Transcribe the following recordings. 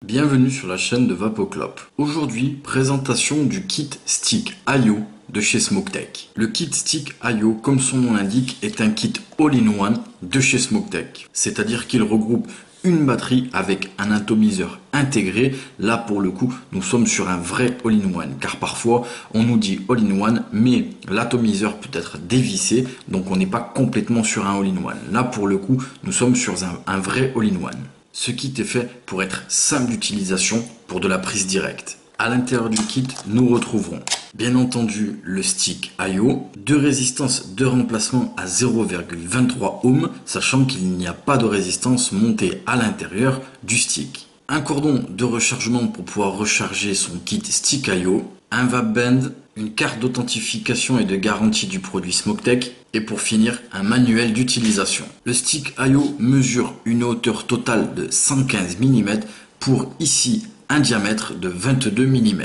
Bienvenue sur la chaîne de Vapoclop. Aujourd'hui, présentation du kit Stick IO de chez SmokeTech. Le kit Stick IO, comme son nom l'indique, est un kit all-in-one de chez SmokeTech. C'est-à-dire qu'il regroupe une batterie avec un atomiseur intégré. Là, pour le coup, nous sommes sur un vrai all-in-one. Car parfois, on nous dit all-in-one, mais l'atomiseur peut être dévissé. Donc, on n'est pas complètement sur un all-in-one. Là, pour le coup, nous sommes sur un vrai all-in-one. Ce kit est fait pour être simple d'utilisation pour de la prise directe. À l'intérieur du kit, nous retrouverons bien entendu le stick IO, deux résistances de remplacement à 0,23 ohms, sachant qu'il n'y a pas de résistance montée à l'intérieur du stick. Un cordon de rechargement pour pouvoir recharger son kit stick IO, un vape band, une carte d'authentification et de garantie du produit SmokeTech et pour finir un manuel d'utilisation. Le stick IO mesure une hauteur totale de 115 mm pour ici un diamètre de 22 mm.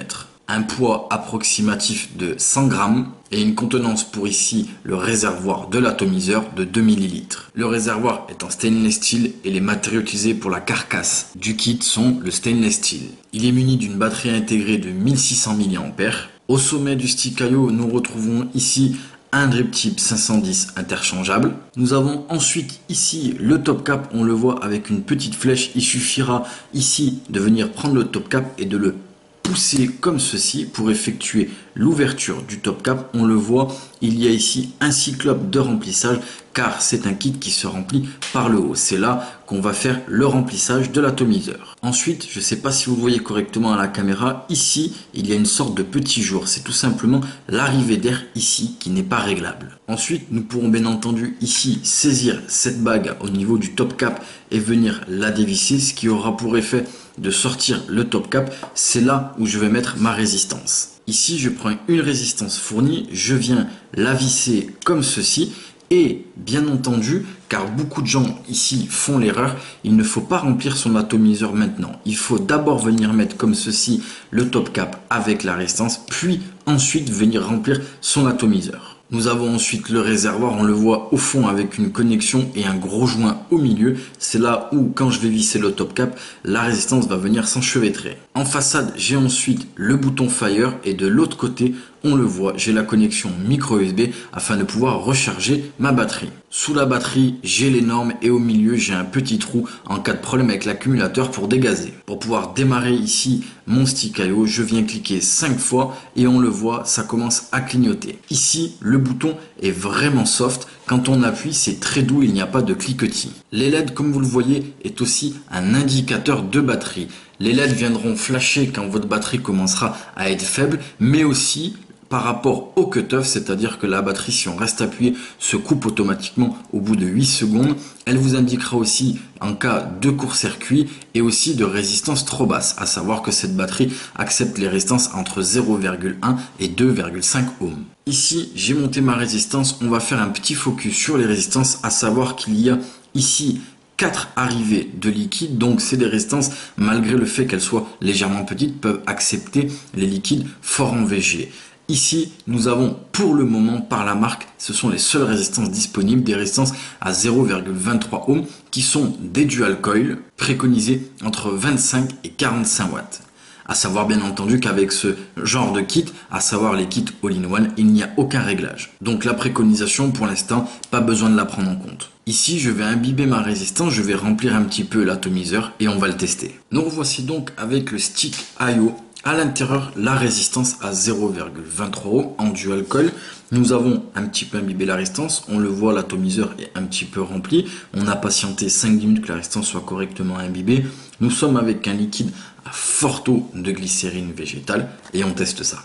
Un poids approximatif de 100 grammes et une contenance pour ici le réservoir de l'atomiseur de 2 ml. Le réservoir est en stainless steel et les matériaux utilisés pour la carcasse du kit sont le stainless steel. Il est muni d'une batterie intégrée de 1600 mAh. Au sommet du stick IO, nous retrouvons ici un drip tip 510 interchangeable. Nous avons ensuite ici le top cap, on le voit avec une petite flèche. Il suffira ici de venir prendre le top cap et de le pousser comme ceci pour effectuer l'ouverture du top cap. On le voit, il y a ici un cyclope de remplissage car c'est un kit qui se remplit par le haut. C'est là qu'on va faire le remplissage de l'atomiseur. Ensuite, je ne sais pas si vous voyez correctement à la caméra, ici il y a une sorte de petit jour. C'est tout simplement l'arrivée d'air ici qui n'est pas réglable. Ensuite, nous pourrons bien entendu ici saisir cette bague au niveau du top cap et venir la dévisser, ce qui aura pour effet de sortir le top cap. C'est là où je vais mettre ma résistance. Ici, je prends une résistance fournie, je viens la visser comme ceci. Et bien entendu, car beaucoup de gens ici font l'erreur, il ne faut pas remplir son atomiseur maintenant. Il faut d'abord venir mettre comme ceci le top cap avec la résistance, puis ensuite venir remplir son atomiseur. Nous avons ensuite le réservoir, on le voit au fond avec une connexion et un gros joint au milieu. C'est là où, quand je vais visser le top cap, la résistance va venir s'enchevêtrer. En façade, j'ai ensuite le bouton Fire et de l'autre côté, on le voit, j'ai la connexion micro USB afin de pouvoir recharger ma batterie. Sous la batterie, j'ai les normes et au milieu, j'ai un petit trou en cas de problème avec l'accumulateur pour dégazer. Pour pouvoir démarrer ici mon stick IO, je viens cliquer 5 fois et on le voit, ça commence à clignoter. Ici, le bouton est vraiment soft. Quand on appuie, c'est très doux, il n'y a pas de cliquetis. Les LED, comme vous le voyez, est aussi un indicateur de batterie. Les LED viendront flasher quand votre batterie commencera à être faible, mais aussi par rapport au cut-off, c'est-à-dire que la batterie, si on reste appuyé, se coupe automatiquement au bout de 8 secondes. Elle vous indiquera aussi en cas de court-circuit et aussi de résistance trop basse, à savoir que cette batterie accepte les résistances entre 0,1 et 2,5 ohms. Ici, j'ai monté ma résistance, on va faire un petit focus sur les résistances, à savoir qu'il y a ici 4 arrivées de liquide, donc c'est des résistances, malgré le fait qu'elles soient légèrement petites, peuvent accepter les liquides forts en VG. Ici, nous avons pour le moment, par la marque, ce sont les seules résistances disponibles, des résistances à 0,23 ohms qui sont des dual coil préconisées entre 25 et 45 watts. À savoir bien entendu qu'avec ce genre de kit, à savoir les kits all-in-one, il n'y a aucun réglage. Donc la préconisation, pour l'instant, pas besoin de la prendre en compte. Ici, je vais imbiber ma résistance, je vais remplir un petit peu l'atomiseur et on va le tester. Nous revoici donc avec le stick IO. À l'intérieur, la résistance à 0,23 ohms en dual coil. Nous avons un petit peu imbibé la résistance. On le voit, l'atomiseur est un petit peu rempli. On a patienté 5-10 minutes que la résistance soit correctement imbibée. Nous sommes avec un liquide à fort taux de glycérine végétale et on teste ça.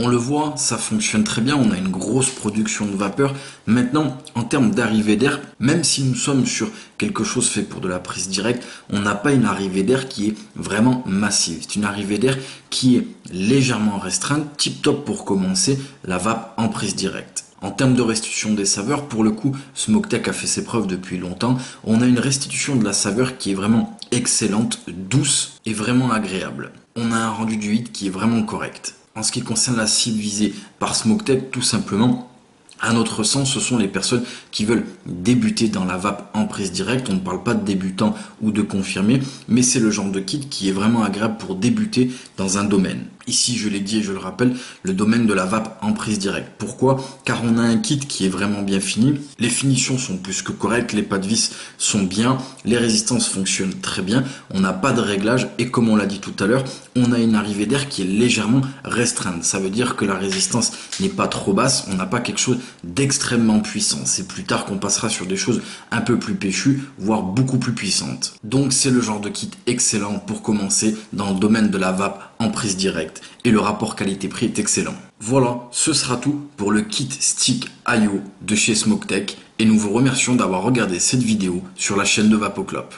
On le voit, ça fonctionne très bien, on a une grosse production de vapeur. Maintenant, en termes d'arrivée d'air, même si nous sommes sur quelque chose fait pour de la prise directe, on n'a pas une arrivée d'air qui est vraiment massive. C'est une arrivée d'air qui est légèrement restreinte, tip top pour commencer la vape en prise directe. En termes de restitution des saveurs, pour le coup, SmokeTech a fait ses preuves depuis longtemps. On a une restitution de la saveur qui est vraiment excellente, douce et vraiment agréable. On a un rendu du hit qui est vraiment correct. En ce qui concerne la cible visée par Smoketek, tout simplement, à notre sens, ce sont les personnes qui veulent débuter dans la vape en prise directe. On ne parle pas de débutants ou de confirmés, mais c'est le genre de kit qui est vraiment agréable pour débuter dans un domaine. Ici, je l'ai dit et je le rappelle, le domaine de la vape en prise directe. Pourquoi? Car on a un kit qui est vraiment bien fini. Les finitions sont plus que correctes, les pas de vis sont bien, les résistances fonctionnent très bien, on n'a pas de réglage et comme on l'a dit tout à l'heure, on a une arrivée d'air qui est légèrement restreinte. Ça veut dire que la résistance n'est pas trop basse, on n'a pas quelque chose d'extrêmement puissant. C'est plus tard qu'on passera sur des choses un peu plus péchues, voire beaucoup plus puissantes. Donc c'est le genre de kit excellent pour commencer dans le domaine de la vape en prise directe. Et le rapport qualité-prix est excellent. Voilà, ce sera tout pour le kit stick IO de chez Smoketek. Et nous vous remercions d'avoir regardé cette vidéo sur la chaîne de Vapoclop.